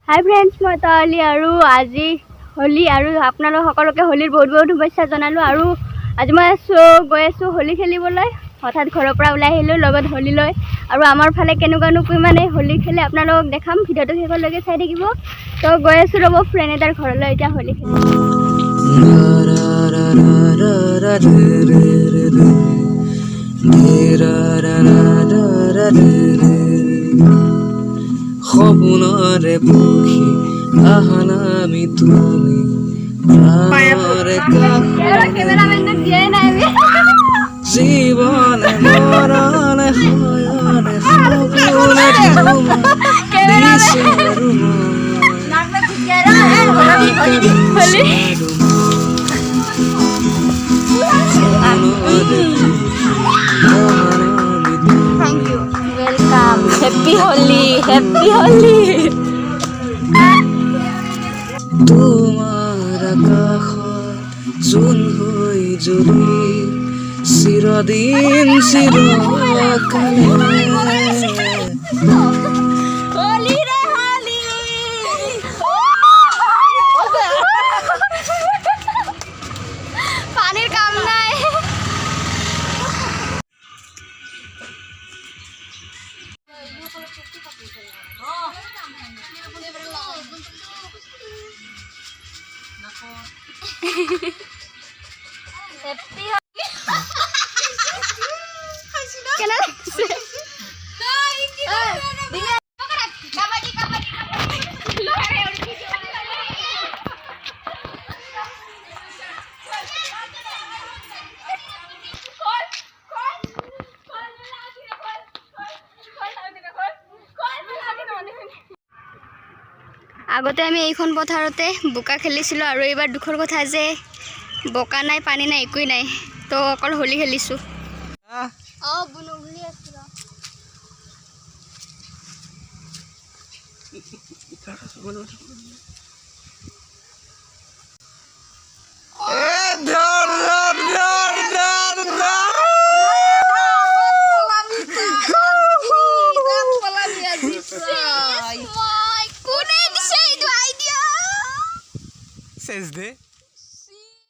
hi friends मैं तली और आज होली और आपनलोक सकलोके होलिर बहुत बहुत शुभेच्छा जनालो और आज मैं गई आसो होली खेलिबले हठात घर पर ओলাই आहिलो लगत होली लय और आमार फाले केनेकुवानो माने होली खेले आपनलोक देखाम भिडिओটো शेषলৈके चाइ থাকিব तो गई आसो रब फ्रेंड एटार घरলৈ এতিয়া होली খবুনরে পুখি আহানামি তুমি প্রাণরে ক্যামেরাম্যান দিয়ে নাই জীবনে মরণে হয়নে খবুনে তোমা ক্যামেরাম্যান লাগবে ভিডিওরা Holi thankyou welcome happy holi তোমার আকাশত জোন হৈ জ্বলি চিৰদিন চিৰকালে होली रे होली पानीर काम নাই हैप्पी কেন লাগছে আগতে আমি এইখন পথাৰতে বোকা খেলিছিলো আৰু এইবাৰ দুখৰ কথা যে বোকা নাই পানী নাই একোই নাই তো অকল হোলি খেলিছো বুনো বুলি আছিল Says